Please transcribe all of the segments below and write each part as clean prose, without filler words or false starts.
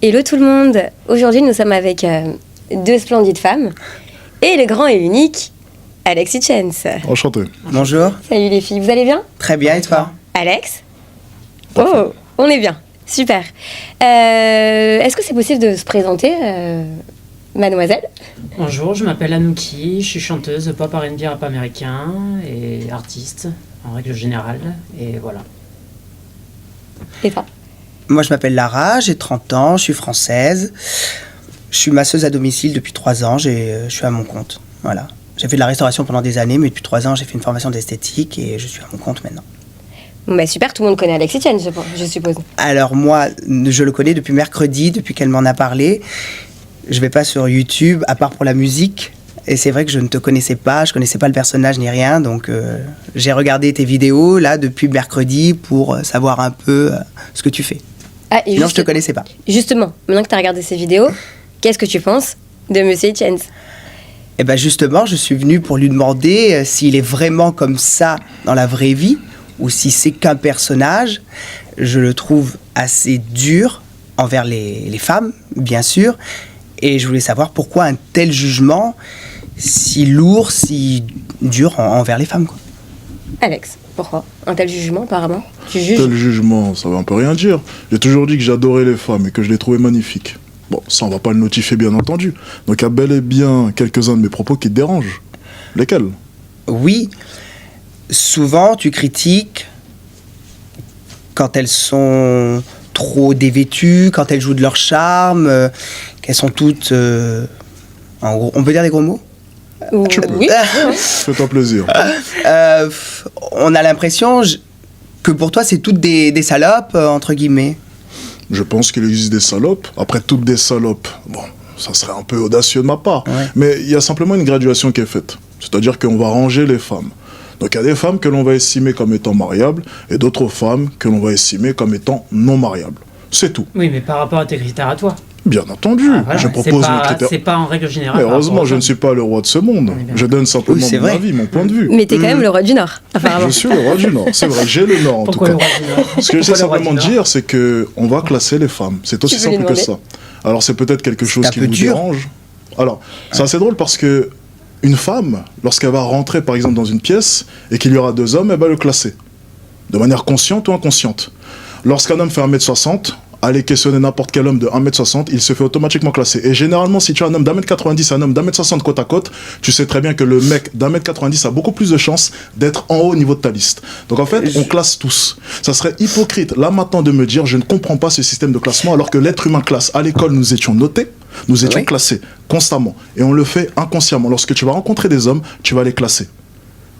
Hello tout le monde. Aujourd'hui, nous sommes avec deux splendides femmes et le grand et unique Alex Hitchens. Enchanté. Bonjour. Salut les filles, vous allez bien? Très bien, et toi? Alex? Oh, on est bien. Super. Est-ce que c'est possible de se présenter, mademoiselle? Bonjour, je m'appelle Anouki, je suis chanteuse pop R&B rap américain et artiste en règle générale, et voilà. Et toi? Moi, je m'appelle Lara, j'ai 30 ans, je suis française. Je suis masseuse à domicile depuis 3 ans, je suis à mon compte. Voilà. J'ai fait de la restauration pendant des années, mais depuis 3 ans, j'ai fait une formation d'esthétique et je suis à mon compte maintenant. Bon, bah super, tout le monde connaît Alex Hitchens, je suppose. Alors moi, je le connais depuis mercredi, depuis qu'elle m'en a parlé. Je vais pas sur YouTube, à part pour la musique. Et c'est vrai que je ne te connaissais pas, je connaissais pas le personnage ni rien, donc j'ai regardé tes vidéos là depuis mercredi pour savoir un peu ce que tu fais. Ah, et non, je te connaissais pas. Justement, maintenant que tu as regardé ces vidéos, qu'est-ce que tu penses de Monsieur Hitchens? Eh bien justement, je suis venu pour lui demander s'il est vraiment comme ça dans la vraie vie, ou si c'est qu'un personnage. Je le trouve assez dur envers les femmes, bien sûr, et je voulais savoir pourquoi un tel jugement si lourd, si dur envers les femmes, quoi. Alex, pourquoi un tel jugement apparemment? Tu juges? Tel jugement, ça va un peu rien dire. J'ai toujours dit que j'adorais les femmes et que je les trouvais magnifiques. Bon, ça on va pas le notifier bien entendu. Donc il y a bel et bien quelques-uns de mes propos qui te dérangent. Lesquels? Oui, souvent tu critiques quand elles sont trop dévêtues, quand elles jouent de leur charme, qu'elles sont toutes... en gros, on peut dire des gros mots? Tu peux. Oui. Fais-toi plaisir. On a l'impression que pour toi c'est toutes des salopes, entre guillemets. Je pense qu'il existe des salopes. Après, toutes des salopes, bon, ça serait un peu audacieux de ma part. Ouais. Mais il y a simplement une graduation qui est faite. C'est-à-dire qu'on va ranger les femmes. Donc il y a des femmes que l'on va estimer comme étant mariables et d'autres femmes que l'on va estimer comme étant non mariables. C'est tout. Oui, mais par rapport à tes critères à toi. Bien entendu, Voilà, je propose mes critères. c'est pas en règle générale. Mais par rapport heureusement, aux je ne femmes. suis pas le roi de ce monde. On est bien. Je donne simplement Oui, c'est mon vrai. avis, mon point de vue. Mais t'es quand même le roi du Nord, apparemment. Je suis le roi du Nord, c'est vrai, j'ai le Nord en Pourquoi tout le cas. roi du Nord? Ce que j'essaie Pourquoi le roi simplement de du Nord? dire, c'est qu'on va classer les femmes. C'est aussi Tu veux lui simple que demander? ça. Alors c'est peut-être quelque chose un qui peu vous dur. dérange. Alors, c'est assez drôle parce que une femme, lorsqu'elle va rentrer par exemple dans une pièce et qu'il y aura 2 hommes, elle va le classer. De manière consciente ou inconsciente. Lorsqu'un homme fait 1m60, allez questionner n'importe quel homme de 1m60, il se fait automatiquement classer. Et généralement, si tu as un homme d'1m90 et un homme d'1m60 côte à côte, tu sais très bien que le mec d'1m90 a beaucoup plus de chances d'être en haut au niveau de ta liste. Donc en fait, on classe tous. Ça serait hypocrite, là maintenant, de me dire, je ne comprends pas ce système de classement, alors que l'être humain classe. À l'école, nous étions notés, nous étions Oui. classés constamment. Et on le fait inconsciemment. Lorsque tu vas rencontrer des hommes, tu vas les classer.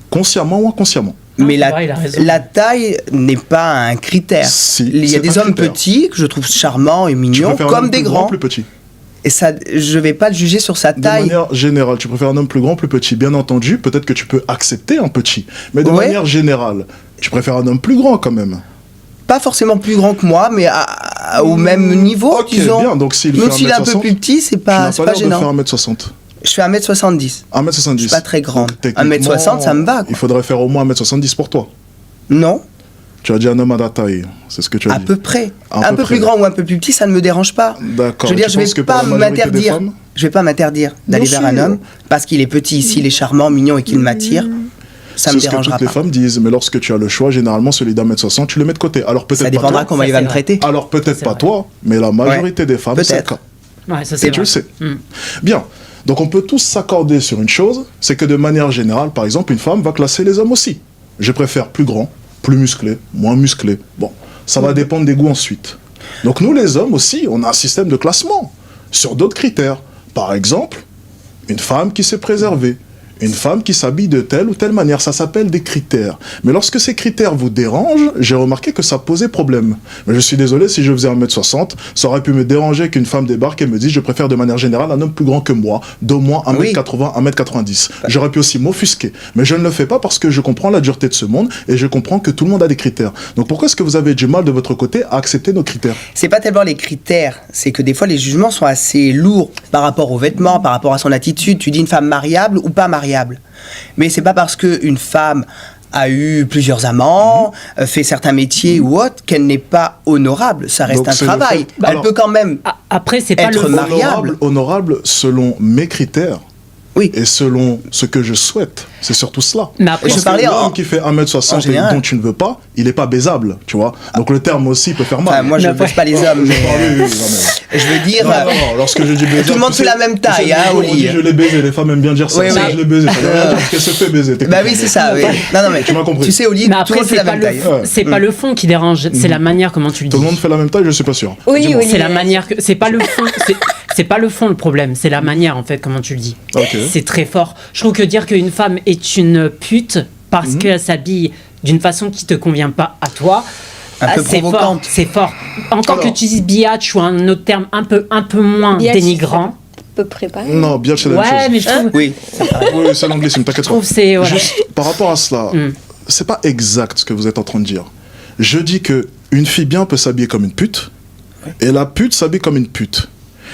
Consciemment ou inconsciemment. Non, Mais c'est vrai, il a raison. la taille n'est pas un critère. Si, Il y c'est a des un hommes critère. petits que je trouve charmants et Tu mignons, préfères un comme homme des plus grand, grands. plus petit. Et ça, je vais pas le juger sur sa De taille. manière générale, tu préfères un homme plus grand, plus petit. Bien entendu, peut-être que tu peux accepter un petit. Mais de Ouais. manière générale, tu préfères un homme plus grand quand même. Pas forcément plus grand que moi, mais au même niveau, Ok, disons. bien. Donc s'il Même fait s'il est un peu 1m60, plus petit, c'est tu pas, n'as c'est pas pas l'air de faire gênant. 1m60. Je fais 1m70. 1m70. Je suis pas très grande. Donc, techniquement, 1m60, ça me va, quoi. Il faudrait faire au moins 1m70 pour toi. Non, Tu as dit un homme à la taille. C'est ce que tu as à dit. peu près. À Un peu peu près. plus grand ou un peu plus petit, ça ne me dérange pas. D'accord. Je veux dire, Tu je vais penses que pour pas la majorité des m'interdire. femmes, Je vais pas m'interdire d'aller Bien vers un sûr. homme parce qu'il est petit, s'il est charmant, mignon et qu'il m'attire. Ça c'est me ce que dérangera toutes les pas. femmes disent. Mais lorsque tu as le choix, généralement, celui d'1m60, tu le mets de côté. Alors peut-être Ça pas dépendra toi. comment Ça, il va c'est me vrai. traiter. Alors peut-être C'est pas vrai. toi, mais la majorité des femmes, c'est le Peut-être. cas. Ouais, ça c'est Et tu le vrai. sais. Mm. Bien. Donc on peut tous s'accorder sur une chose, c'est que de manière générale, par exemple, une femme va classer les hommes aussi. Je préfère plus grand, plus musclé, moins musclé. Bon, ça va dépendre des goûts ensuite. Donc nous les hommes aussi, on a un système de classement sur d'autres critères. Par exemple, une femme qui s'est préservée, une femme qui s'habille de telle ou telle manière, ça s'appelle des critères. Mais lorsque ces critères vous dérangent, j'ai remarqué que ça posait problème. Mais je suis désolé, si je faisais 1m60, ça aurait pu me déranger qu'une femme débarque et me dise je préfère de manière générale un homme plus grand que moi, d'au moins 1m80, 1m90. J'aurais pu aussi m'offusquer. Mais je ne le fais pas parce que je comprends la dureté de ce monde et je comprends que tout le monde a des critères. Donc pourquoi est-ce que vous avez du mal de votre côté à accepter nos critères? C'est pas tellement les critères, c'est que des fois les jugements sont assez lourds par rapport aux vêtements, par rapport à son attitude. Tu dis une femme mariable ou pas mariable. Mais c'est pas parce qu'une femme a eu plusieurs amants, fait certains métiers ou autres, qu'elle n'est pas honorable. Ça reste Donc, un c'est le travail. fait- Elle Alors- peut quand même... Après, c'est pas Être le mariable. Honorable selon mes critères. Oui. Et selon ce que je souhaite. C'est surtout cela. Mais après, je Parce parlais que en- l'homme qui fait 1m60 en et général. dont tu ne veux pas, il n'est pas baisable, tu vois. Donc le terme aussi peut faire mal. Enfin, moi, je ne baisse pas les hommes, mais... Je veux dire... Non, lorsque je dis baiser, Tout le monde fait la même taille, hein, on Oli. dit je l'ai baisé, les femmes aiment bien dire ça. Oui, Ça, oui. je l'ai baisé. Ça veut rien dire parce qu'elle se fait baiser. Bah oui, c'est ça, oui. Non, mais Tu m'as compris. Tu sais, Oli, mais tout le après monde fait c'est la pas même le taille. fond, c'est pas le fond qui dérange, c'est la manière comment tu le dis. Tout le monde fait la même taille, je suis pas sûr. Oui, Dis-moi. oui. C'est la manière que c'est pas le fond, c'est pas le fond le problème, c'est la manière en fait comment tu le dis. Ok. C'est très fort. Je trouve que dire qu'une femme est une pute parce qu'elle s'habille d'une façon qui te convient pas à toi, Un peu c'est fort, provocante. c'est fort. Encore Alors. que tu dises biatch ou un autre terme un peu moins Biatch, dénigrant. À peu près pas. Non, bien c'est la même Ouais, chose. mais je trouve, Oui. Oui, c'est l'anglicisme, t'inquiète je pas. trouve c'est voilà. Juste par rapport à cela, c'est pas exact ce que vous êtes en train de dire. Je dis que une fille bien peut s'habiller comme une pute, et la pute s'habille comme une pute.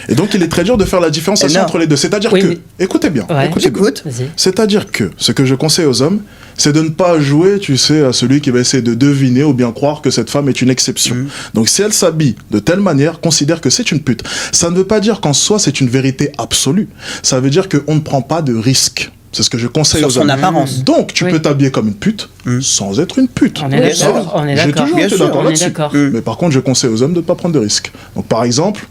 Et donc il est très dur de faire la différenciation Non. entre les deux. C'est-à-dire Oui, que, mais- écoutez bien, Ouais. écoutez bien. J'écoute. Vas-y. C'est-à-dire que ce que je conseille aux hommes, c'est de ne pas jouer, tu sais, à celui qui va essayer de deviner ou bien croire que cette femme est une exception. Donc si elle s'habille de telle manière, considère que c'est une pute. Ça ne veut pas dire qu'en soi c'est une vérité absolue. Ça veut dire qu'on ne prend pas de risque. C'est ce que je conseille Sur aux son hommes. apparence. Donc tu Oui. peux t'habiller comme une pute sans être une pute. On est Oui, d'accord, sûr. on est J'ai d'accord. toujours Bien été sûr, d'accord on est là-dessus. d'accord. Mais par contre, je conseille aux hommes de ne pas prendre de risques. Donc, par exemple,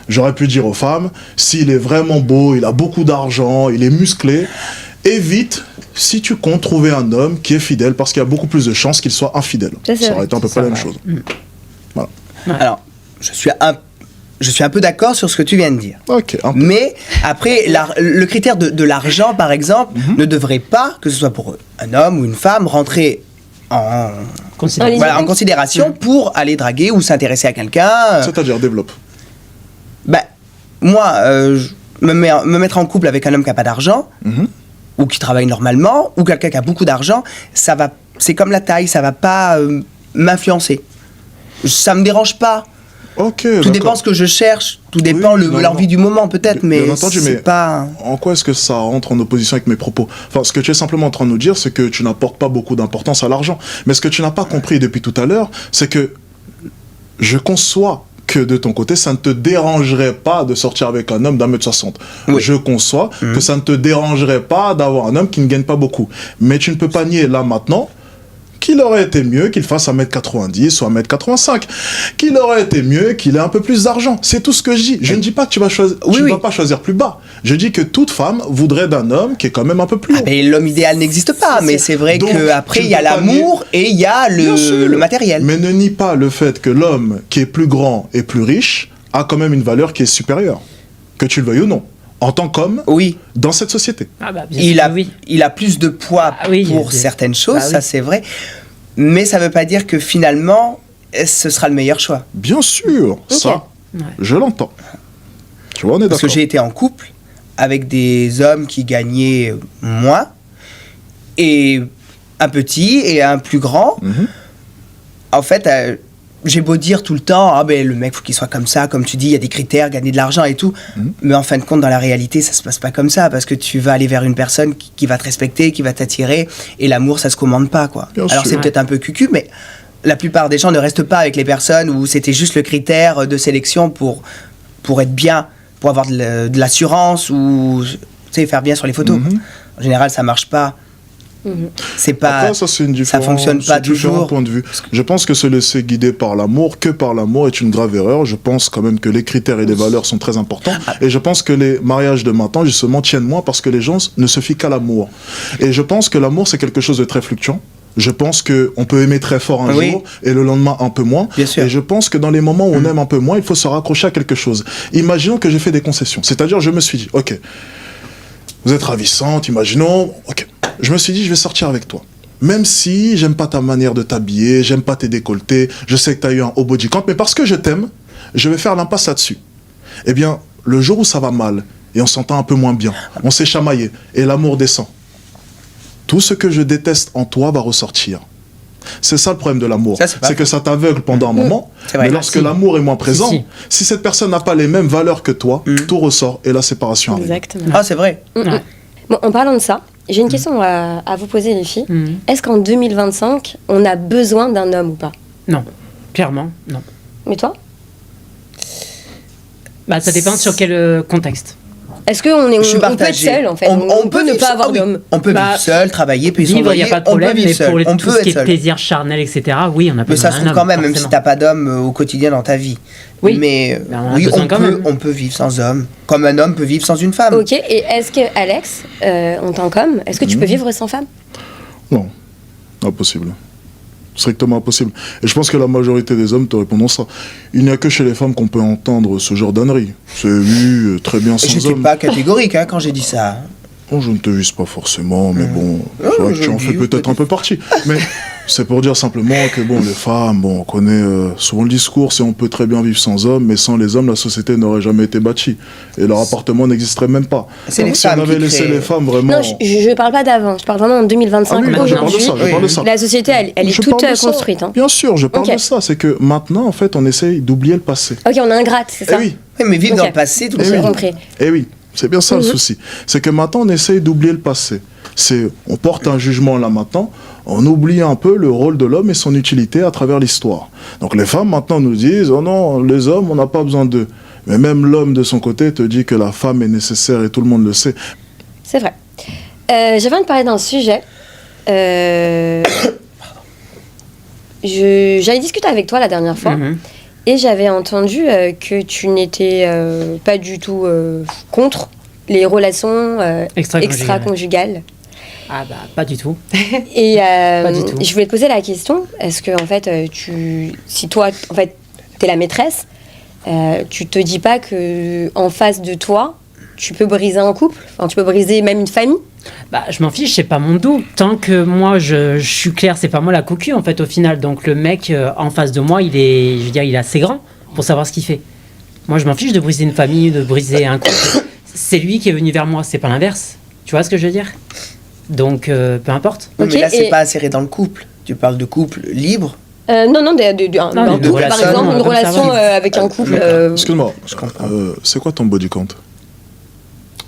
j'aurais pu dire aux femmes, s'il est vraiment beau, il a beaucoup d'argent, il est musclé, évite, si tu comptes trouver un homme qui est fidèle, parce qu'il y a beaucoup plus de chances qu'il soit infidèle. Ça, c'est Ça vrai. aurait été à peu C'est près la même ça, chose. Alors, je suis un peu d'accord sur ce que tu viens de dire. Ok, un peu. Mais après, le critère de l'argent, par exemple, ne devrait pas, que ce soit pour un homme ou une femme, rentrer en, Considère- Allez. voilà, en considération pour aller draguer ou s'intéresser à quelqu'un. C'est-à-dire, développe. Ben, moi, me mettre en couple avec un homme qui n'a pas d'argent, ou qui travaille normalement, ou quelqu'un qui a beaucoup d'argent, c'est comme la taille, ça va pas m'influencer. Ça me dérange pas. Ok, Tout d'accord. dépend ce que je cherche, tout dépend Oui, non, l'envie non. du moment peut-être, Bien mais entendu, mais- c'est pas... En quoi est-ce que ça rentre en opposition avec mes propos? Enfin, ce que tu es simplement en train de nous dire, c'est que tu n'apportes pas beaucoup d'importance à l'argent. Mais ce que tu n'as pas compris depuis tout à l'heure, c'est que je conçois que de ton côté, ça ne te dérangerait pas de sortir avec un homme d'1m60. Oui. Je conçois que ça ne te dérangerait pas d'avoir un homme qui ne gagne pas beaucoup. Mais tu ne peux pas nier là maintenant qu'il aurait été mieux qu'il fasse 1m90 ou 1m85. Qu'il aurait été mieux qu'il ait un peu plus d'argent. C'est tout ce que je dis. Je ne dis pas que tu vas choisir, Oui, tu ne oui. vas pas choisir plus bas. Je dis que toute femme voudrait d'un homme qui est quand même un peu plus haut. Ah, mais l'homme idéal n'existe pas, mais c'est vrai Donc, qu'après tu il y a ne peux pas l'amour et il y a Bien sûr. le matériel. Mais ne nie pas le fait que l'homme qui est plus grand et plus riche a quand même une valeur qui est supérieure. Que tu le veuilles ou non. En tant qu'homme, Oui, dans cette société. Ah bah, bien il sûr a, que oui. il a plus de poids Ah oui, pour bien- certaines choses, Ah oui. ça c'est vrai. Mais ça ne veut pas dire que finalement, ce sera le meilleur choix. Bien sûr, ça, Ouais. je l'entends. Tu vois, on est Parce que d'accord. j'ai été en couple avec des hommes qui gagnaient moins, et un petit et un plus grand. Mhm. En fait, j'ai beau dire tout le temps, ah ben le mec faut qu'il soit comme ça, comme tu dis, il y a des critères, gagner de l'argent et tout. Mais en fin de compte, dans la réalité, ça se passe pas comme ça, parce que tu vas aller vers une personne qui va te respecter, qui va t'attirer, et l'amour, ça se commande pas, quoi. Bien Alors sûr. c'est peut-être un peu cucu, mais la plupart des gens ne restent pas avec les personnes où c'était juste le critère de sélection pour être bien, pour avoir de l'assurance ou tu sais, faire bien sur les photos. En général, ça marche pas. C'est pas, Après, ça, c'est une ça différence, fonctionne pas c'est différents toujours. points de vue. Je pense que se laisser guider par l'amour, que par l'amour, est une grave erreur. Je pense quand même que les critères et les valeurs sont très importants. Et je pense que les mariages de maintenant, justement, tiennent moins parce que les gens ne se fient qu'à l'amour. Et je pense que l'amour, c'est quelque chose de très fluctuant. Je pense qu'on peut aimer très fort un Oui. jour et le lendemain un peu moins. Bien sûr. Et je pense que dans les moments où on aime un peu moins, il faut se raccrocher à quelque chose. Imaginons que j'ai fait des concessions. C'est-à-dire, je me suis dit, ok, vous êtes ravissante, imaginons, ok. Je me suis dit, je vais sortir avec toi. Même si j'aime pas ta manière de t'habiller, j'aime pas tes décolletés, je sais que tu as eu un haut body count, mais parce que je t'aime, je vais faire l'impasse là-dessus. Eh bien, le jour où ça va mal, et on s'entend un peu moins bien, on s'est chamaillé, et l'amour descend, tout ce que je déteste en toi va ressortir. C'est ça le problème de l'amour. Ça, c'est pas C'est que ça t'aveugle pendant un moment, C'est vrai. mais lorsque Ah, si. l'amour est moins présent, Si. si cette personne n'a pas les mêmes valeurs que toi, tout ressort, et la séparation arrive. Exactement. Ah, c'est vrai. Ouais. Bon, en parlant de ça, J'ai une question à vous poser, les filles. Mhm. Est-ce qu'en 2025, on a besoin d'un homme ou pas? Non, clairement, non. Mais toi? Bah, ça dépend sur quel contexte. Est-ce qu'on Je suis on peut être partagé. seul, en fait? On peut ne vivre pas seul. avoir Ah oui, d'homme. On peut Bah, vivre seul, travailler, payer son Vivre, il loyer. n'y a pas de On peut problème, vivre mais seul. pour On tout peut ce qui être est seul. plaisir charnel, etc., oui, on a Mais besoin ça se d'un trouve quand homme, même, même si forcément. t'as pas d'homme au quotidien dans ta vie. Oui. Mais Mais on a oui, besoin quand même. on peut vivre sans homme. Comme un homme peut vivre sans une femme. Ok, et est-ce que, Alex, en tant qu'homme, est-ce que tu peux vivre sans femme? Non, impossible. Strictement impossible. Et je pense que la majorité des hommes te répondront ça. Il n'y a que chez les femmes qu'on peut entendre ce genre d'ânerie. C'est oui, très bien Et sans j'étais hommes. pas catégorique quand j'ai dit ça. Bon, je ne te vise pas forcément, mais bon, Ah, c'est vrai que je tu en dis, fais peut-être un peu partie. Mais c'est pour dire simplement que bon, les femmes, bon, on connaît souvent le discours, c'est on peut très bien vivre sans hommes, mais sans les hommes, la société n'aurait jamais été bâtie. Et leur appartement n'existerait même pas. C'est Alors, les si on femmes avait qui laissé créent. les femmes vraiment... Non, je parle pas d'avant, je parle vraiment en 2025. Ah oui, moi, je parle de Aujourd'hui, ça, je parle de ça. la société, elle est Je toute parle de ça. construite. Hein. Bien sûr, je parle Ok. de ça. C'est que maintenant, en fait, on essaye d'oublier le passé. Ok, on a un gratte, c'est Eh ça? oui, Oui, mais vivre Ok. dans le passé, tout Eh J'ai oui. compris. eh oui, c'est bien ça le souci. C'est que maintenant, on essaye d'oublier le passé. On porte un jugement là maintenant, on oublie un peu le rôle de l'homme et son utilité à travers l'histoire. Donc les femmes maintenant nous disent, oh non, les hommes, on n'a pas besoin d'eux. Mais même l'homme de son côté te dit que la femme est nécessaire et tout le monde le sait. C'est vrai. J'avais envie de parler d'un sujet. J'avais discuté avec toi la dernière fois Mhm. et j'avais entendu que tu n'étais pas du tout contre les relations Extra-conjugales. extra-conjugales. Ah bah, pas du tout. Et Pas du tout. je voulais te poser la question, est-ce que en fait, si toi, en fait, t'es la maîtresse, tu te dis pas que en face de toi, tu peux briser un couple, enfin, tu peux briser même une famille? Bah, je m'en fiche, c'est pas mon dos. Tant que moi, je suis clair, c'est pas moi la cocu, en fait, au final. Donc, le mec en face de moi, il est assez grand pour savoir ce qu'il fait. Moi, je m'en fiche de briser une famille, de briser un couple. C'est lui qui est venu vers moi, c'est pas l'inverse. Tu vois ce que je veux dire? Donc, peu importe. Oui, Ok, mais là, c'est et- pas inséré dans le couple. Tu parles de couple libre. Non, Non, un de couple, par relation, exemple, une comme ça, relation oui. avec un couple. Excuse-moi, Je comprends. c'est quoi ton body count?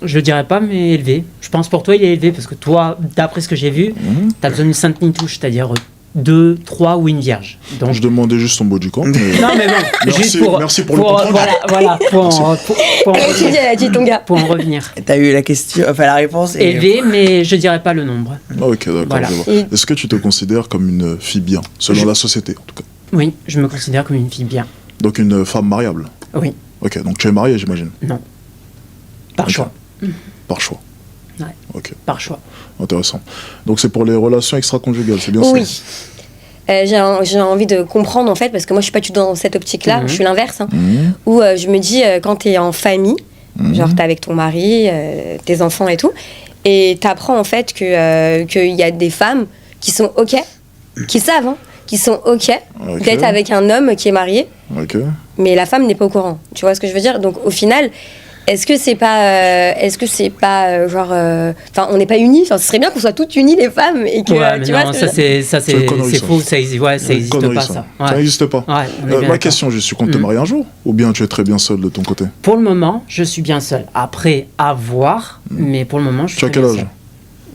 Je le dirais pas, mais élevé. Je pense pour toi, il est élevé, parce que toi, d'après ce que j'ai vu, t'as besoin d'une sainte touche, c'est-à-dire 2, 3 ou une vierge. Donc, Je demandais juste ton body count. Mais... non, mais bon, Merci- juste pour, merci pour le compte rendu. voilà, pour en Tu dis, elle a dit ton gars. pour en revenir. T'as eu la question, enfin la réponse. Et... Élevé, mais je dirais pas le nombre. Ah, ok, d'accord, Voilà. je vois. Et- Est-ce que tu te considères comme une fille bien, selon la société en tout cas? Oui, je me considère comme une fille bien. Donc une femme mariable? Oui, Ok, donc tu es marié, j'imagine? non. Par Ok. choix. Par choix. Ouais. Ok, Par choix. intéressant. Donc c'est pour les relations extra-conjugales, c'est bien Oui. ça? J'ai envie de comprendre en fait, parce que moi je suis pas du tout dans cette optique-là, Mhm. je suis l'inverse, hein, Mhm. où je me dis quand t'es en famille, genre t'es avec ton mari, tes enfants et tout, et t'apprends en fait qu'il y a des femmes qui sont ok, qui savent, hein, qui sont ok Ok. d'être avec un homme qui est marié, Ok. mais la femme n'est pas au courant. Tu vois ce que je veux dire? Donc au final, est-ce que c'est pas genre, enfin on n'est pas unis. Enfin, ce serait bien qu'on soit toutes unies les femmes et que Ouais, mais tu vois. non, ce que ça je veux dire. c'est C'est une connerie, c'est ça. faux, ça existe, ouais, ça Une existe connerie, pas ça. ça. Ça Ouais. n'existe pas. Ouais, on est bien Ma d'accord. question, je suis, compte te Mhm. marier un jour? Ou bien tu es très bien seul de ton côté? Pour le moment, je suis bien seul. Après, à voir, mais pour le moment, je suis Tu as très quel bien âge? seul.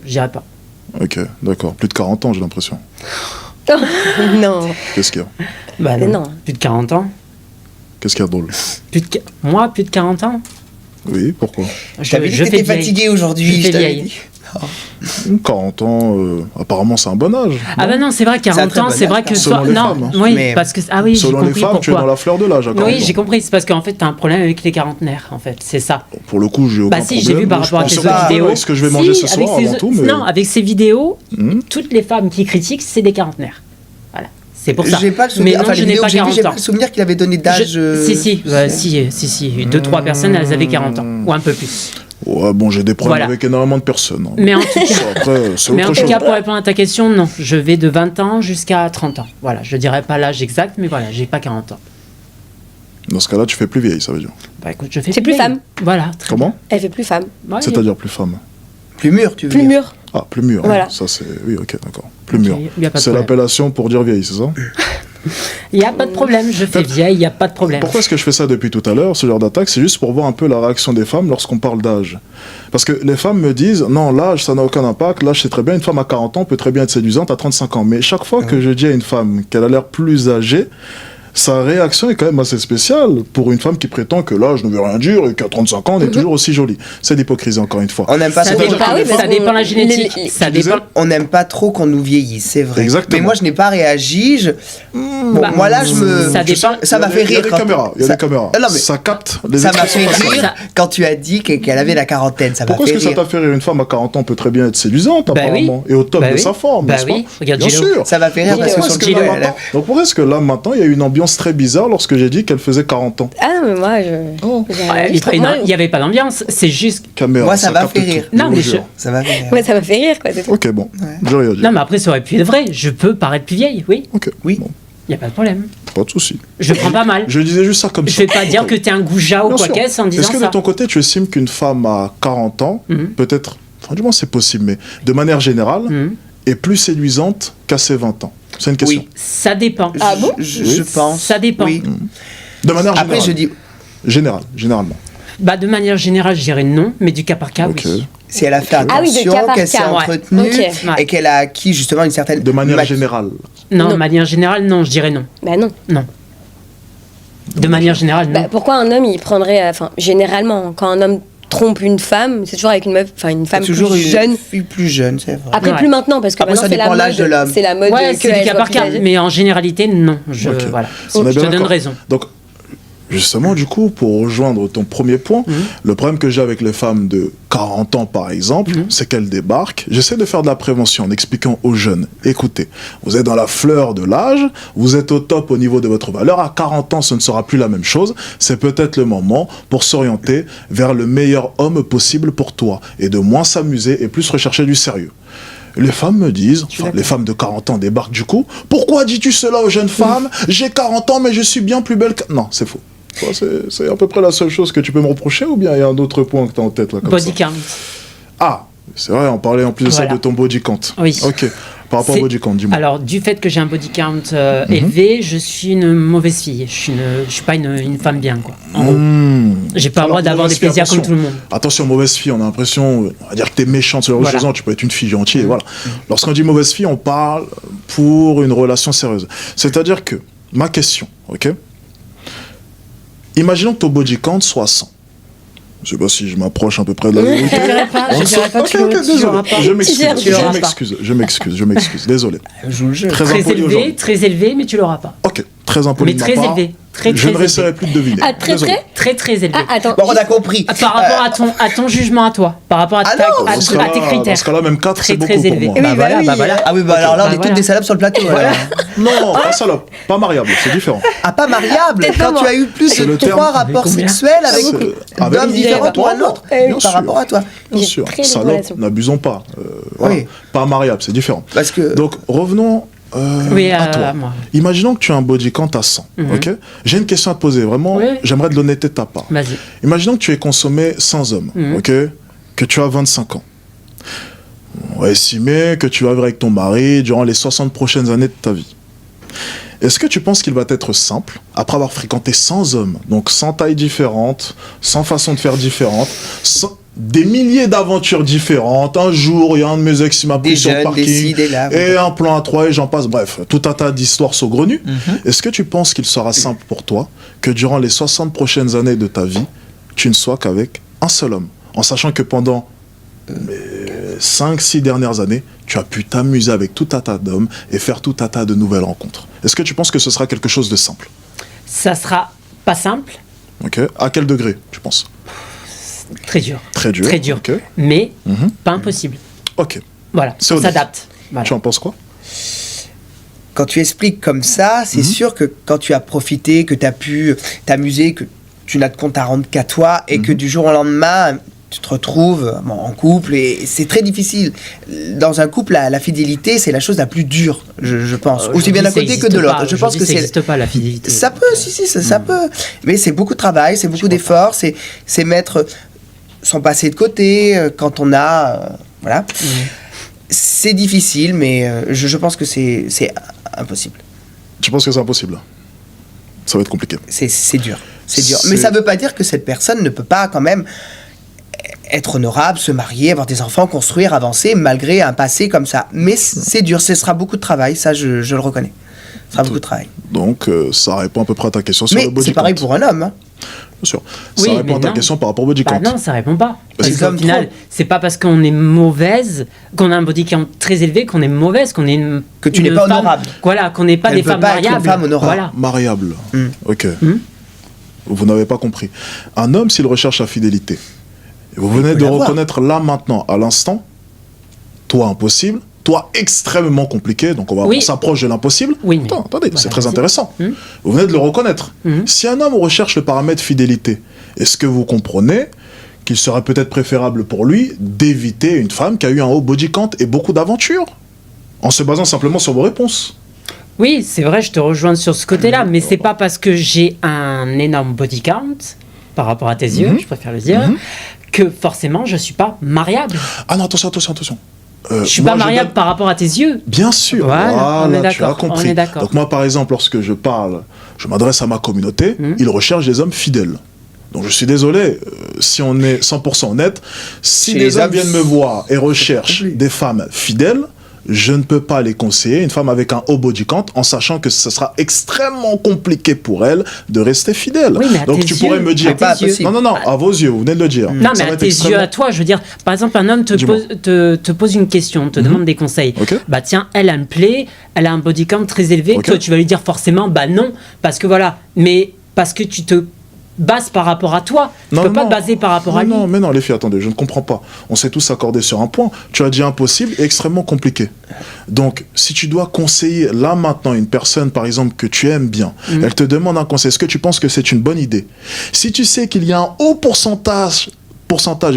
Je dirais pas. Ok, d'accord. Plus de 40 ans, j'ai l'impression. Non, Qu'est-ce qu'il y a? Bah Mais non. Plus de 40 ans. Qu'est-ce qu'il y a de drôle? Moi, plus de 40 ans. Oui, pourquoi? J'avais dit je que fais t'étais vieille. fatigué aujourd'hui. Je fais je t'avais vieille. dit. 40 ans, apparemment c'est un bon âge. Ah bah non, c'est vrai, C'est un 40 très ans, bon c'est vrai âge, que selon soit... les Non, femmes, hein. oui, Mais- parce que... Ah oui, j'ai Selon les compris femmes, tu es pourquoi. dans la fleur de l'âge à 40 Oui, ans. j'ai compris, c'est parce qu'en fait, t'as un problème avec les quarantenaires, en fait, c'est ça. Pour le coup, j'ai aucun Bah si, problème. j'ai vu par Je rapport à pense tes pas autres vidéos. avec ce que je vais Si, manger ce avec soir ces- avant tout, mais... Non, avec ces vidéos, Hmm. toutes les femmes qui critiquent, c'est des quarantenaires. Voilà, c'est pour ça. J'ai pas le Mais souvenir. non, Enfin, je les n'ai vidéos pas que j'ai vues, 40 j'ai pas ans. le souvenir qu'il avait donné d'âge. Si. 2-3 personnes, elles avaient 40 ans, ou un peu plus. Ouais, bon, j'ai des problèmes Voilà. avec énormément de personnes. hein. Mais en tout cas... Après, c'est Mais en autre tout chose. cas, pour répondre à ta question, non. Je vais de 20 ans jusqu'à 30 ans. Voilà, je dirais pas l'âge exact, mais voilà, j'ai pas 40 ans. Dans ce cas-là, tu fais plus vieille, ça veut dire. Bah écoute, je fais C'est plus vieille. femme. Voilà. très Comment? elle fait plus femme, bien. Ouais, C'est-à-dire plus femme. Plus mûr, tu veux plus dire. mûre. Ah, plus mûr. Voilà. Ça, c'est... Oui, ok, d'accord. Plus Ok, mûr. y a pas de C'est problème. l'appellation pour dire vieille, c'est ça? Il n'y a pas de problème, je fais vieille, il n'y a pas de problème. Pourquoi est-ce que je fais ça depuis tout à l'heure, ce genre d'attaque? C'est juste pour voir un peu la réaction des femmes lorsqu'on parle d'âge. Parce que les femmes me disent, non, l'âge, ça n'a aucun impact. L'âge, c'est très bien. Une femme à 40 ans peut très bien être séduisante à 35 ans. Mais chaque fois que je dis à une femme qu'elle a l'air plus âgée, sa réaction est quand même assez spéciale pour une femme qui prétend que l'âge ne veut rien dire et qu'à 35 ans, on est toujours aussi jolie. C'est l'hypocrisie, encore une fois. On n'aime pas Ça trop. dépend, oui, parce ça dépend la génétique. Ça disais dépend. On n'aime pas trop qu'on nous vieillisse, c'est vrai. Exactement. Mais moi, je n'ai pas réagi. Bon, Bah, moi là, je me. ça dépend. Ça m'a fait Il y a rire. des quand- caméras. Il y a ça- des caméras. Ah, non, mais Ça capte les ça m'a expressions fait faciales. rire quand tu as dit qu'elle avait la quarantaine. Ça m'a Pourquoi fait est-ce que ça rire. t'a fait rire? Une femme à 40 ans peut très bien être séduisante, Bah apparemment, oui. et au top Bah de oui. sa forme, Bah n'est-ce oui. pas? Regarde Bien J-Lo. sûr. Ça m'a fait rire Donc parce que pourquoi sur est-ce que J-Lo, là elle maintenant- donc pourquoi est-ce que là, maintenant, il y a une ambiance très bizarre lorsque j'ai dit qu'elle faisait 40 ans? Ah non, mais moi, Oh. Il n'y avait pas d'ambiance, c'est juste. Caméra, Moi, ça m'a capte fait tout, rire. je Non, vous mais jure. Ça m'a fait rire. moi, ça m'a fait rire, quoi. c'est tout. Ok, bon, je réagis. Non, mais après, ça aurait pu être vrai. Je peux paraître plus vieille, oui. Ok, Oui. bon, Il n'y a pas de problème. pas de souci. Je prends pas mal. Je disais juste ça comme Je ça. vais pas dire que t'es un goujat ou Bien quoi sûr. qu'est-ce en disant Est-ce que ça. de ton côté, tu estimes qu'une femme à 40 ans, peut-être, enfin, du moins c'est possible, mais de manière générale, est plus séduisante qu'à ses 20 ans? C'est une question. Oui. Ça dépend. Ah bon Je pense. Ça dépend. Oui. De manière générale. Après, je dis, Généralement. Bah, de manière générale, je dirais non, mais du cas par cas, Ok. oui. si elle a fait Ah oui, de attention, cas par qu'elle s'est cas, ouais. entretenue Ok. Ouais. et qu'elle a acquis justement une certaine. De manière mat- générale. Non, Non. de manière générale, non, je dirais non. Bah non. Non. De manière générale, non. Bah, pourquoi un homme, il prendrait... Enfin, généralement, quand un homme trompe une femme, c'est toujours avec une meuf, enfin une femme Toujours plus une jeune. fille plus jeune, c'est vrai. Après, Ouais. plus maintenant, parce que Après, maintenant, ça c'est la dépend l'âge de mode. l'homme. C'est la mode Ouais, que c'est du elle cas soit par plus cas, âgée. mais en généralité, non. Je, Ok. voilà. On est Je te bien donne d'accord. raison. Donc, justement, du coup, pour rejoindre ton premier point, le problème que j'ai avec les femmes de 40 ans, par exemple, c'est qu'elles débarquent. J'essaie de faire de la prévention en expliquant aux jeunes, écoutez, vous êtes dans la fleur de l'âge, vous êtes au top au niveau de votre valeur. À 40 ans, ce ne sera plus la même chose. C'est peut-être le moment pour s'orienter vers le meilleur homme possible pour toi et de moins s'amuser et plus rechercher du sérieux. Les femmes me disent, enfin, les femmes de 40 ans débarquent du coup, pourquoi dis-tu cela aux jeunes femmes? J'ai 40 ans, mais je suis bien plus belle que... Non, c'est faux. Ça, c'est à peu près la seule chose que tu peux me reprocher, ou bien il y a un autre point que tu as en tête là comme Body ça? count. Ah, c'est vrai, on parlait en plus de ça Voilà. de ton body count. Oui. Ok, par rapport au C'est- body count, dis-moi. Alors, du fait que j'ai un body count élevé, je suis une mauvaise fille. Je suis pas une femme bien, quoi. En gros. J'ai pas le Alors, droit d'avoir des mauvaise fille, plaisirs comme attention. tout le monde. Attention, mauvaise fille, on a l'impression, on va dire que t'es méchante, ce genre de Voilà. choses. Non, tu peux être une fille gentille, et voilà. Lorsqu'on dit mauvaise fille, on parle pour une relation sérieuse. C'est-à-dire que, ma question, ok? Imaginons que ton body count soit 100. Je sais pas si je m'approche à peu près de la vérité. Je dirais pas, On je dirais sort- pas, Ok, tu ok, l'auras désolé. pas. Je m'excuse, Tu l'auras je m'excuse, désolé. Joue le jeu. Très Très impoli aujourd'hui. très élevé, mais tu l'auras pas. Ok, très impoli Mais de ma très part. élevé, très, Je ne très réessayerai élevé. plus de deviner. Ah, très Désolé. très Très élevé. Ah, attends. Bon, on a compris. Par rapport à ton jugement à toi, par rapport à, Ah ta- non, à- Dans ce à cas-là- tes Dans critères. ce cas-là, même 4, Très, c'est beaucoup très pour élevé. moi. Oui, Bah bah voilà, oui. bah voilà. Ah oui, bah alors là, on Bah est toutes voilà. des salopes sur le plateau. Voilà. alors. Non, pas salope, pas mariable, c'est différent. Ah, pas mariable. Peut-être pas Quand tu moi. as eu plus C'est de le terme. 3 rapports Combien? sexuels avec C'est- avec- d'hommes différents ou un autre Bien par sûr. rapport à toi. Bien J'ai sûr, très bonne salope, relation. n'abusons pas. Voilà. Oui. Pas mariable, c'est différent. Parce que. Donc, revenons Oui, à à toi. moi. Imaginons que tu as un body count à 100, ok? J'ai une question à te poser, vraiment, Oui. j'aimerais de l'honnêteté de ta part. Vas-y. Imaginons que tu aies consommé 100 hommes, ok? Que tu as 25 ans. On va estimer que tu vas vivre avec ton mari durant les 60 prochaines années de ta vie. Est-ce que tu penses qu'il va être simple, après avoir fréquenté 100 hommes, donc 100 tailles différentes, 100 façons de faire différentes, des milliers d'aventures différentes, un jour, il y a un de mes ex qui m'a Des pris sur le jeunes, des ci, parking, des là. et un plan à 3 et j'en passe, bref, tout un tas d'histoires saugrenues. Est-ce que tu penses qu'il sera simple pour toi que durant les 60 prochaines années de ta vie, tu ne sois qu'avec un seul homme, en sachant que pendant 5-6 dernières années, tu as pu t'amuser avec tout un tas d'hommes et faire tout un tas de nouvelles rencontres. Est-ce que tu penses que ce sera quelque chose de simple? Ça sera pas simple, Ok. À quel degré, tu penses? très dur. Très dur. Très dur. Ok. Mais pas impossible. Ok. Voilà, C'est on honnête. s'adapte. Voilà. Tu en penses quoi? Quand tu expliques comme ça, c'est sûr que quand tu as profité, que tu as pu t'amuser, que tu n'as de compte à rendre qu'à toi et que du jour au lendemain, tu te retrouves en couple et c'est très difficile. Dans un couple, la fidélité, c'est la chose la plus dure, je pense. Aussi bien d'un côté que de l'autre. Je pense que ça c'est. n'existe pas, la fidélité. Ça peut, si, ça peut. Mais c'est beaucoup de travail, c'est beaucoup d'efforts, c'est mettre son passé de côté quand on a. Voilà. C'est difficile, mais je pense que c'est impossible. Tu penses que c'est impossible? Ça va être compliqué. C'est dur. C'est dur. C'est- Mais ça ne veut pas dire que cette personne ne peut pas quand même être honorable, se marier, avoir des enfants, construire, avancer, malgré un passé comme ça. Mais c'est dur, ce sera beaucoup de travail, ça je le reconnais. Ce sera beaucoup de travail. Donc, ça répond à peu près à ta question sur Mais le body c'est pareil count. pour un homme. Hein. Bien sûr. Oui, Ça répond mais à ta non. question par rapport au body Bah count. non, ça répond pas. Parce Parce que qu'au final, trop. c'est pas parce qu'on est mauvaise, qu'on a un body count très élevé, qu'on est mauvaise, qu'on est une. Que tu n'es une pas femme- honorable. Voilà, qu'on n'est pas Elle des peut femmes pas être une mariables. femme honorable. Voilà. Mariable. Ok. Hmm. Vous n'avez pas compris. Un homme, s'il recherche la fidélité, et vous venez peut de l'avoir. reconnaître là, maintenant, à l'instant, toi impossible, toi extrêmement compliqué, donc Oui. on s'approche de l'impossible. Oui, mais- Attendez, Voilà, c'est très vas-y. intéressant. Hmm. Vous venez de le reconnaître. Hmm. Si un homme recherche le paramètre fidélité, est-ce que vous comprenez qu'il serait peut-être préférable pour lui d'éviter une femme qui a eu un haut body count et beaucoup d'aventures, en se basant simplement sur vos réponses? Oui, c'est vrai, je te rejoins sur ce côté-là, mais c'est pas parce que j'ai un énorme body count par rapport à tes yeux, je préfère le dire, que forcément je suis pas mariable. Ah non, attention, attention, attention. Je suis moi, pas mariable donne- par rapport à tes yeux. Bien sûr, Voilà, on est tu as d'accord, compris. on est d'accord. Donc moi, par exemple, lorsque je parle, je m'adresse à ma communauté, ils recherchent des hommes fidèles. Donc je suis désolé, si on est 100% honnête, si Chez les les hommes hommes, viennent me voir et recherchent compris. des femmes fidèles, je ne peux pas les conseiller une femme avec un haut body count en sachant que ce sera extrêmement compliqué pour elle de rester fidèle. Oui, mais à Donc tes tu yeux, pourrais me dire... à tes Non, yeux. non, non, à vos yeux, vous venez de le dire. Non, Ça mais va à être tes yeux, extrêmement- à toi, je veux dire, par exemple, un homme Dis-moi. te pose une question, te demande des conseils. Ok. Bah tiens, elle me plaît, elle a un body count très élevé, Ok. toi tu vas lui dire forcément, bah non, parce que voilà, mais parce que tu te bases par rapport à toi, tu peux pas te baser par rapport à lui. Non, mais non, les filles, attendez, je ne comprends pas. On s'est tous accordés sur un point. Tu as dit impossible et extrêmement compliqué. Donc, si tu dois conseiller là maintenant une personne, par exemple, que tu aimes bien, elle te demande un conseil, est-ce que tu penses que c'est une bonne idée? Si tu sais qu'il y a un haut pourcentage,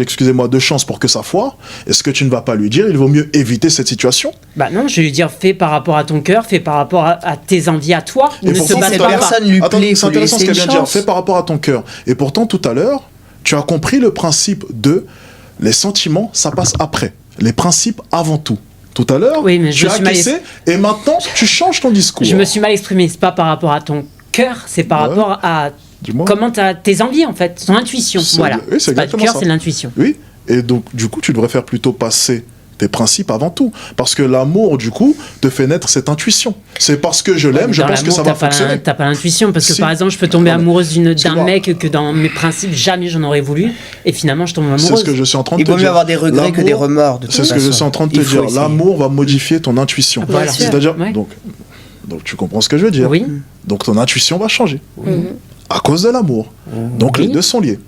excusez-moi, de chances pour que ça foire, est-ce que tu ne vas pas lui dire, il vaut mieux éviter cette situation? Bah non, je vais lui dire, fais par rapport à ton cœur, fais par rapport à tes envies à toi, Et ne te pourtant, base cette pas par... personne lui Attends, plaît, c'est faut lui intéressant ce laisser qu'elle une vient de dire. chance. Fais par rapport à ton cœur. Et pourtant, tout à l'heure, tu as compris le principe de les sentiments, ça passe après. Les principes avant tout. Tout à l'heure, Oui, mais je tu me as suis mal cassé et maintenant, tu changes ton discours. Je me suis mal exprimé, c'est pas par rapport à ton cœur, c'est par Ouais. rapport à Dis-moi. comment t'as tes envies en fait, ton intuition, C'est- voilà. oui, c'est pas le exactement cœur, ça. c'est l'intuition. Oui, et donc, du coup, tu devrais faire plutôt passer tes principes avant tout. Parce que l'amour, du coup, te fait naître cette intuition. C'est parce que je l'aime, je Dans pense que l'amour, ça va t'as pas fonctionner. t'as pas l'intuition, parce que Si. par exemple, je peux tomber Non, mais- amoureuse d'un excuse-moi. mec que dans mes principes, jamais j'en aurais voulu, et finalement, je tombe amoureuse. C'est ce que je suis en train de Il te vaut mieux dire. avoir des regrets que L'amour, des remords. De toute C'est ce que je façon. suis en train de te Il faut dire. essayer. L'amour va modifier ton intuition. Voilà. C'est-à-dire, Ouais. donc tu comprends ce que je veux dire. Oui. Donc ton intuition va changer. À cause de l'amour. Donc les Oui. deux sont liés.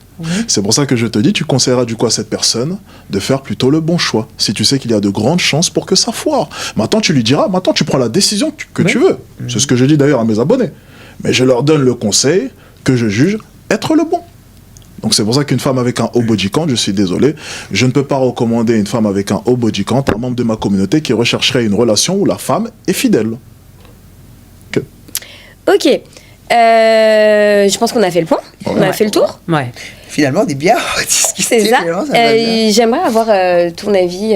C'est pour ça que je te dis, tu conseilleras du coup à cette personne de faire plutôt le bon choix. Si tu sais qu'il y a de grandes chances pour que ça foire. Maintenant, tu lui diras, maintenant tu prends la décision que tu veux. C'est ce que je dis d'ailleurs à mes abonnés. Mais je leur donne le conseil que je juge être le bon. Donc c'est pour ça qu'une femme avec un haut body count, je suis désolé, je ne peux pas recommander une femme avec un haut body count à un membre de ma communauté qui rechercherait une relation où la femme est fidèle. Ok. Je pense qu'on a fait le point. On a fait le tour. Ouais. Finalement, on est bien discuté. C'est ça. finalement, va bien. J'aimerais avoir ton avis,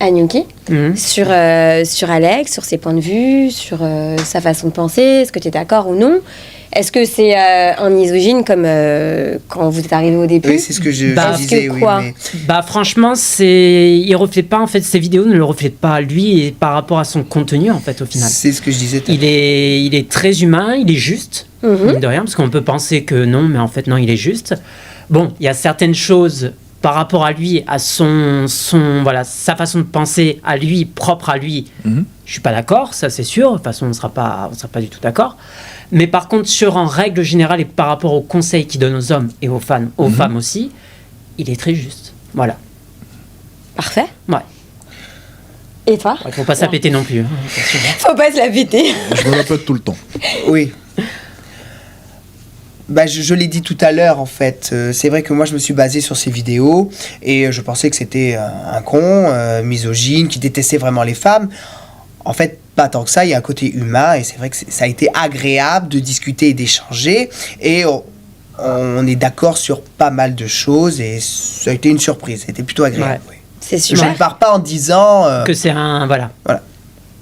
Anyuki, Mhm. sur Alex, sur ses points de vue, sur sa façon de penser. Est-ce que tu es d'accord ou non? Est-ce que c'est un misogyne comme quand vous êtes arrivé au début? Oui, c'est ce que je Bah, disais. que Oui, quoi mais Bah franchement, il reflète pas en fait, ces vidéos ne le reflètent pas lui et par rapport à son contenu en fait au final. c'est ce que je disais. tout à l'heure. Il est très humain, il est juste, Mhm. mine de rien, parce qu'on peut penser que non, mais en fait non, il est juste. Bon, il y a certaines choses par rapport à lui, à voilà, sa façon de penser à lui, propre à lui. Je suis pas d'accord, ça c'est sûr. De toute façon, on sera pas du tout d'accord. Mais par contre, en règle générale et par rapport aux conseils qu'il donne aux hommes et aux femmes aussi, il est très juste. Voilà. Parfait. Ouais. Et toi? Il faut pas s'appéter non plus. Hein, attention. Faut pas se la péter. Je me répète tout le temps. Oui. Bah, je l'ai dit tout à l'heure, en fait. C'est vrai que moi, je me suis basé sur ces vidéos et je pensais que c'était un con, misogyne, qui détestait vraiment les femmes. En fait, pas tant que ça. Il y a un côté humain et c'est vrai que ça a été agréable de discuter et d'échanger. Et on est d'accord sur pas mal de choses et ça a été une surprise. C'était plutôt agréable. Ouais. Oui. C'est Je super. ne pars pas en disant... Que c'est un voilà. Voilà.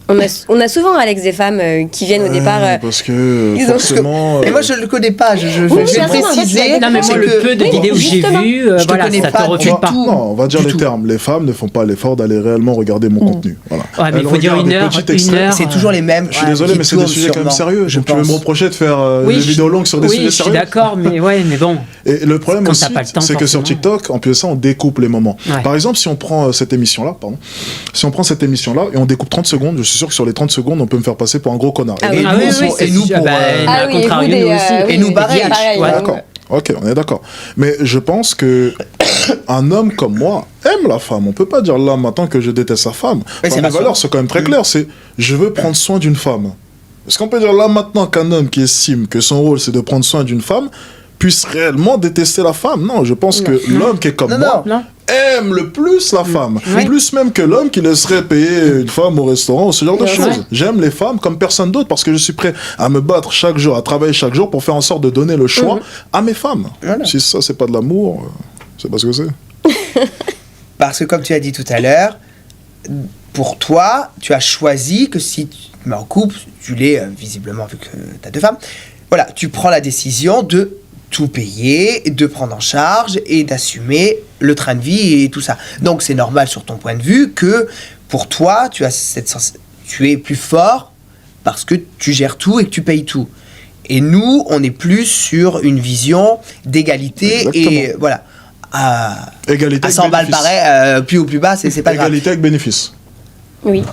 On a souvent, Alex, des femmes qui viennent au départ. Parce que ils ont- forcément. Mais moi, je ne le connais pas. Je Oui, vais bien sûr, en fait, préciser. Non, mais c'est moi, le que- peu de oui, vidéos que j'ai justement. vues, Je te voilà, connais ça pas te refuse du pas. tout. Non, on va dire Du les tout. termes. Les femmes ne font pas l'effort d'aller réellement regarder mon contenu. Voilà. Ouais, mais il Elles faut dire regardent une des heure, petits une extraits. heure. C'est toujours les mêmes. Je suis désolé, qui mais c'est des tournent sujets quand même sûrement, sérieux. je Donc, tu veux pense. me reprocher de faire Oui, des vidéos longues sur des oui, sujets je suis sérieux. d'accord, mais bon. Et le problème Quand aussi, t'as pas le temps, c'est que sur forcément. TikTok, en plus de ça, on découpe les moments. Ouais. Par exemple, si on prend cette émission-là, si on prend cette émission-là et on découpe 30 secondes, je suis sûr que sur les 30 secondes, on peut me faire passer pour un gros connard. Ah Et oui. nous, Ah oui, on oui, s'en- c'est et nous sûr. pour, Bah, ah à contrario, vous, nous aussi. Et nous, oui, pareil. pareil, Ouais, hein. d'accord. Ok, on est d'accord. Mais je pense que un homme comme moi aime la femme. On peut pas dire là maintenant que je déteste sa femme. Mais c'est Enfin, mes rassurant. valeurs sont quand même très claires. C'est je veux prendre soin d'une femme. Est-ce qu'on peut dire là maintenant qu'un homme qui estime que son rôle c'est de prendre soin d'une femme puisse réellement détester la femme? Non, je pense que l'homme qui est comme Non, moi Non. aime le plus la femme. Oui. Plus même que l'homme qui laisserait payer une femme au restaurant, ce genre de Ouais. choses. J'aime les femmes comme personne d'autre parce que je suis prêt à me battre chaque jour, à travailler chaque jour pour faire en sorte de donner le choix à mes femmes. Voilà. Si ça, c'est pas de l'amour, c'est pas ce que c'est. Parce que comme tu as dit tout à l'heure, pour toi, tu as choisi que si tu te mets en couple, tu l'es visiblement vu que tu as deux femmes, voilà, tu prends la décision de tout payer, de prendre en charge et d'assumer le train de vie et tout ça. Donc c'est normal sur ton point de vue que pour toi, tu es plus fort parce que tu gères tout et que tu payes tout. Et nous, on est plus sur une vision d'égalité et Exactement. voilà. À Égalité avec 100 balles bénéfice. pareil, plus haut plus bas, c'est pas grave. Égalité avec bénéfice. Oui.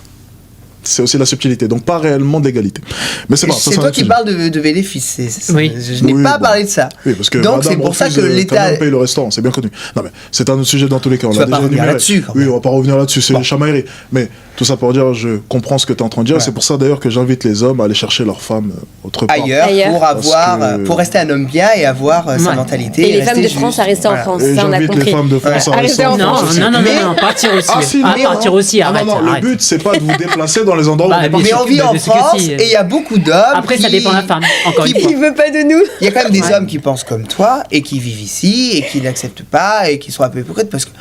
C'est aussi la subtilité. Donc pas réellement d'égalité. Mais c'est Et bon, ça, c'est toi un autre qui sujet. parles de bénéfices. Oui. Je n'ai Oui, pas bon. parlé de ça. Oui, parce que Donc madame c'est pour ça refuse, que quand l'État. même paye le restaurant, c'est bien connu. Non mais c'est un autre sujet dans tous les cas. On Tu l'a vas pas déjà revenir énuméré. là-dessus, quand Oui, même. on va pas revenir là-dessus, c'est Bon. des chamailleries. Mais tout ça pour dire, je comprends ce que tu es en train de dire. Ouais. C'est pour ça d'ailleurs que j'invite les hommes à aller chercher leurs femmes autre part. Ailleurs, Ailleurs. pour avoir, Parce que- pour rester un homme bien et avoir sa Ouais. mentalité. Et les rester femmes de juste. France à rester en Voilà. France. Et Ça, on a j'invite les compris. femmes de France Ouais. à rester en Arrêtez en France Non, aussi. non, Mais- partir aussi. Ah, si, mais partir non. aussi, Ah, arrête. non, non, arrête. le but c'est pas de vous déplacer dans les endroits Bah, où on est bien parti. Mais sûr. on vit Mais en c'est que France si. et il y a beaucoup d'hommes. Après, ça qui- dépend de la femme, encore une qui- fois. Il veut pas de nous. Il y a quand même des Ouais. hommes qui pensent comme toi et qui vivent ici et qui n'acceptent pas et qui sont un peu hypocrites parce que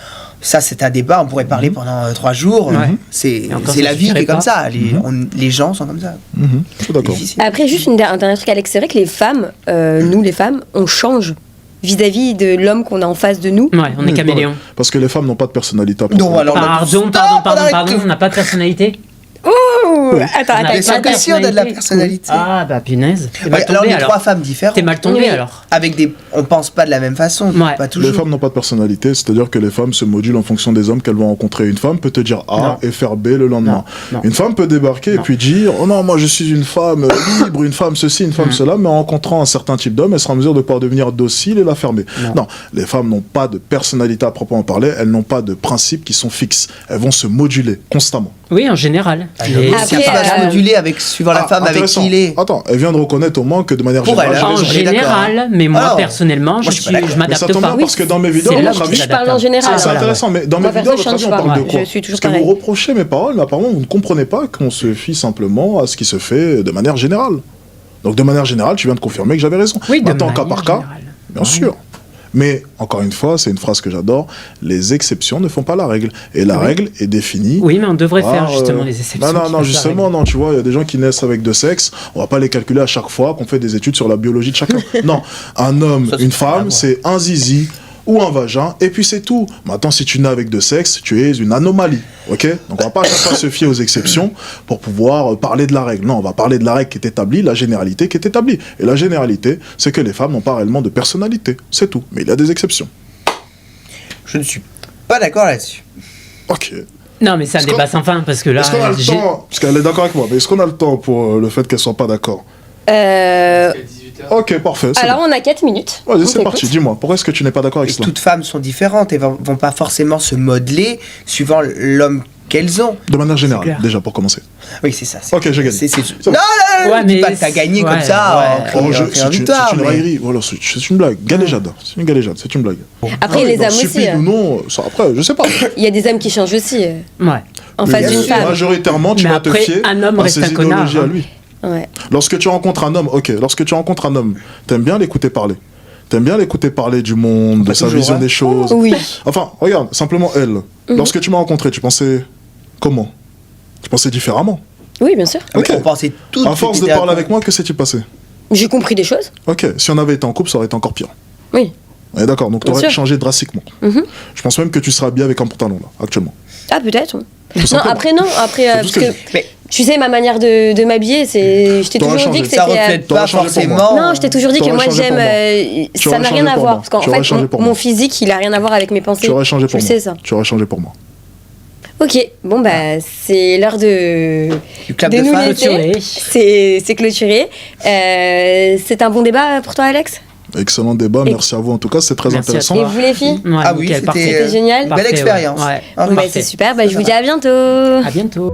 ça, c'est un débat, on pourrait parler pendant 3 jours. Ouais. C'est Et encore, c'est ça la vie qui suffirait est comme pas. ça. Les gens sont comme ça. Je suis d'accord. Difficile. Après, juste un dernier truc, Alex, c'est vrai que les femmes, nous les femmes, on change vis-à-vis de l'homme qu'on a en face de nous. Ouais, on est caméléon. Parce que les femmes n'ont pas de personnalité. à Non, proprement alors- parler. Pardon, on n'a pas de personnalité. Ouh, attends, On a Mais attends, sans attends. question de la personnalité. Ah, bah punaise. T'es mal Ouais, alors tombé les alors. 3 femmes différentes. T'es mal tombé Oui. alors. Avec des, on pense pas de la même façon. Ouais. Pas Les toujours. femmes n'ont pas de personnalité, c'est-à-dire que les femmes se modulent en fonction des hommes qu'elles vont rencontrer. Une femme peut te dire A Non. et faire B le lendemain. Non, non. Une femme peut débarquer Non. et puis dire oh non, moi je suis une femme libre, une femme ceci, une femme cela, mais en rencontrant un certain type d'homme, elle sera en mesure de pouvoir devenir docile et la fermer. Non, les femmes n'ont pas de personnalité à proprement parler, elles n'ont pas de principes qui sont fixes. Elles vont se moduler constamment. Oui, en général. Et Après, si elle peut se moduler avec, suivant la femme avec intéressant. qui il est. Attends, elle vient de reconnaître au moins que de manière Pour générale, elle, j'ai hein. raison. En On est d'accord. général, mais moi Alors, personnellement, moi, je suis pas d'accord. je Mais ça m'adapte tombe pas. bien parce que dans mes vidéos, C'est à là votre où avis, Je parle en général. c'est hein. intéressant, mais dans mes Moi, vidéos, à perso, votre je avis, on change parle pas. de quoi Je suis toujours Parce que vous pareil. reprochez mes paroles, mais apparemment, vous ne comprenez pas qu'on se fie simplement à ce qui se fait de manière générale. Donc, de manière générale, tu viens de confirmer que j'avais raison. Oui, de Maintenant, cas manière par cas, générale. bien sûr. Mais, encore une fois, c'est une phrase que j'adore, les exceptions ne font pas la règle. Et la règle est définie. Oui, mais on devrait faire par, justement les exceptions. Non, qui non, fassent non, la justement, règle. non, tu vois, il y a des gens qui naissent avec deux sexes, on va pas les calculer à chaque fois qu'on fait des études sur la biologie de chacun. Non, un homme, Ça, c'est une pas grave, femme, ouais. c'est un zizi ou un vagin, et puis c'est tout. Maintenant, si tu nais avec deux sexes, tu es une anomalie, ok? Donc on va pas à chaque fois se fier aux exceptions pour pouvoir parler de la règle. Non, on va parler de la règle qui est établie, la généralité qui est établie. Et la généralité, c'est que les femmes n'ont pas réellement de personnalité, c'est tout. Mais il y a des exceptions. Je ne suis pas d'accord là-dessus. Ok. Non, mais c'est un Est-ce débat qu'on- sans fin parce que là, Est-ce qu'on a le j'ai- temps, parce qu'elle est d'accord avec moi, mais est-ce qu'on a le temps pour le fait qu'elle soit pas d'accord? Euh, Ok, parfait. c'est alors, bon. on a 4 minutes. Vas-y, On c'est t'écoute. parti. Dis-moi, pourquoi est-ce que tu n'es pas d'accord avec Et cela? toutes femmes sont différentes et vont pas forcément se modeler suivant l'homme qu'elles ont. De manière générale, clair. déjà pour commencer. Oui, c'est ça. Ok, j'ai gagné. Non, bon. non, Ouais, dis mais pas que t'as gagné ouais, comme ça ouais. en Oh, criant c'est victoire. une mais- raillerie. Voilà, c'est une blague. Galéjade. C'est une galéjade. C'est une blague. Après, les donc, hommes aussi. stupide ou non, ça, après, je sais pas. Il y a des hommes qui changent aussi Ouais. en Mais face d'une bien sûr, femme. majoritairement, tu Mais vas te après, fier un homme à reste ses un connard, idéologies hein. à lui. Ouais. Lorsque tu rencontres un homme, ok, lorsque tu rencontres un homme, t'aimes bien l'écouter parler. T'aimes bien l'écouter parler du monde, de Pas sa toujours, vision hein. des choses. Oui. Enfin, regarde, simplement elle. Lorsque tu m'as rencontré, tu pensais comment? Tu pensais différemment. Oui, bien sûr. Ok. On pensait tout À force de parler avec moi, que s'est-il passé? J'ai compris des choses. Ok, si on avait été en couple, ça aurait été encore pire. Oui. Ouais, d'accord, donc tu Bien aurais sûr. changé drastiquement. Mhm. Je pense même que tu seras habillé avec un pantalon, là, actuellement. Ah, peut-être. Non, simplement. après, non. Après, C'est tout parce ce que que je dis. Mais tu sais, ma manière de m'habiller, c'est. Je t'ai T'aurais toujours dit changé. que c'était. ça reflète T'aurais pas changé pour moi. forcément. Non, je t'ai toujours dit que T'aurais moi changé j'aime. pour moi. Ça T'aurais n'a rien changé à pour voir. moi. Parce qu'en T'aurais fait, changé pour mon moi. physique, il a rien à voir avec mes pensées. Tu aurais changé pour Tu moi. sais ça. Tu aurais changé pour moi. Ok, bon, bah, c'est l'heure Du clap de de nous fin. Clôturé. C'est clôturé. C'est un bon débat pour toi, Alex? Excellent débat, Et- merci à vous en tout cas, c'est très Merci à intéressant. Et vous, les filles? Ouais, Ah oui, nickel, c'était parfait. C'était génial. Belle expérience. Ouais. Ah, Bon, bah, parfait. c'est super. Bah, je vous dis à bientôt. À bientôt.